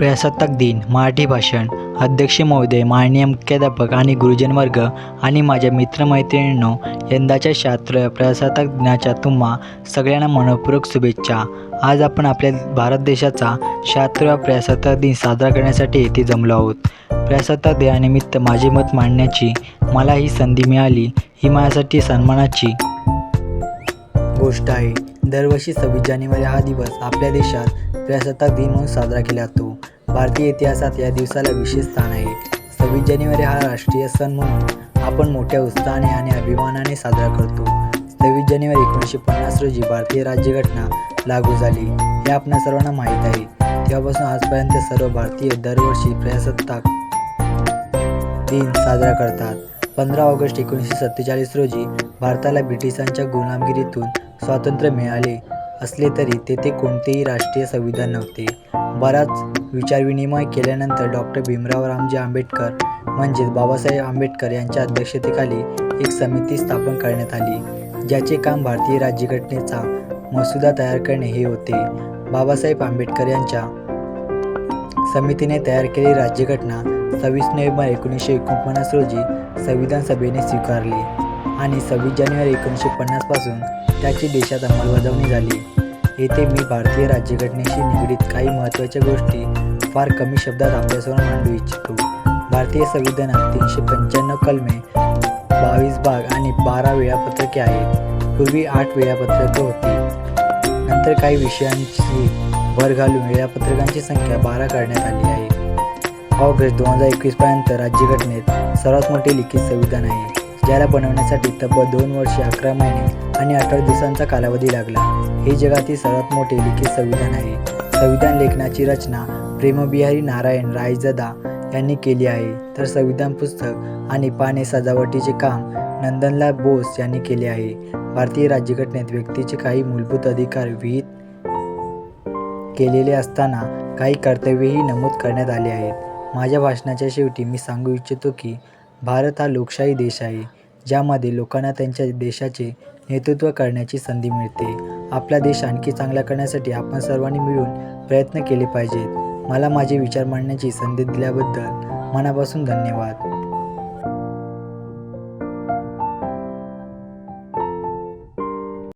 प्रजासत्ताक दिन मराठी भाषण. अध्यक्ष महोदय, माननीय मुख्याध्यापक आणि गुरुजन वर्ग आणि माझ्या मित्रमैत्रिणींनो, यंदाच्या 76व्या प्रजासत्ताक दिनाच्या तुम्हा सगळ्यांना मनःपूर्वक शुभेच्छा. आज आपण आपल्या भारत देशाचा 76वा प्रजासत्ताक दिन साजरा करण्यासाठी येथे जमलो आहोत. प्रजासत्ताक दिनानिमित्त माझे मत मांडण्याची मला ही संधी मिळाली, ही माझ्यासाठी सन्मानाची गोष्ट आहे. दरवर्षी 26 जानेवारी हा दिवस आपल्या देशात प्रजासत्ताक दिन म्हणून साजरा केला जातो. भारतीय इतिहासात या दिवसाला विशेष स्थान आहे. 26 जानेवारी हा राष्ट्रीय सण म्हणून आपण मोठ्या उत्साहाने आणि अभिमानाने साजरा करतो. 26 जानेवारी 1950 रोजी भारतीय राज्यघटना लागू झाली, हे आपणा सर्वांना माहीत आहे. तेव्हापासून आजपर्यंत सर्व भारतीय दरवर्षी प्रजासत्ताक दिन साजरा करतात. 15 ऑगस्ट 1947 रोजी भारताला ब्रिटिशांच्या गुलामगिरीतून स्वातंत्र्य मिळाले असले तरी तेथे कोणतेही राष्ट्रीय संविधान नव्हते. बराच विचारविनिमय केल्यानंतर डॉक्टर भीमराव रामजी आंबेडकर म्हणजेच बाबासाहेब आंबेडकर यांच्या अध्यक्षतेखाली एक समिती स्थापन करण्यात आली, ज्याचे काम भारतीय राज्यघटनेचा मसुदा तयार करणे हे होते. बाबासाहेब आंबेडकर यांच्या समितीने तयार केलेली राज्यघटना 26 नोव्हेंबर 1949 रोजी संविधान सभेने स्वीकारली आणि 26 जानेवारी 1950 पासून त्याची देशात अंमलबजावणी झाली. येथे मी भारतीय राज्यघटनेशी निगडीत काही महत्त्वाच्या गोष्टी फार कमी शब्दात आपल्यासमोर मांडू इच्छितो. भारतीय संविधानात 395 कलमे, 22 भाग आणि 12 वेळापत्रके आहेत. पूर्वी 8 वेळापत्रके होती. नंतर काही विषयांची भर घालून वेळापत्रकांची संख्या 12 करण्यात आली आहे. ऑगस्ट 2021 पर्यंत राज्यघटनेत सर्वात मोठे लिखित संविधान आहे, ज्याला बनवण्यासाठी तब्बल 2 वर्षे 11 महिने आणि 18 दिवसांचा कालावधी लागला. हे जगातील सर्वात मोठे लिखित संविधान आहे. संविधान लेखनाची रचना प्रेमबिहारी नारायण रायजादा यांनी केली आहे, तर संविधान पुस्तक आणि पाने सजावटीचे काम नंदनलाल बोस यांनी केले आहे. भारतीय राज्यघटनेत व्यक्तीचे काही मूलभूत अधिकार विहित केलेले असताना काही कर्तव्येही नमूद करण्यात आले आहेत. माझ्या भाषणाच्या शेवटी मी सांगू इच्छितो की भारत हा लोकशाही देश आहे, ज्यामध्ये लोकांना त्यांच्या देशाचे नेतृत्व करण्याची संधी मिळते. आपला देश आणखी चांगला करण्यासाठी आपण सर्वांनी मिळून प्रयत्न केले पाहिजेत. मला माझे विचार मांडण्याची संधी दिल्याबद्दल मनापासून धन्यवाद.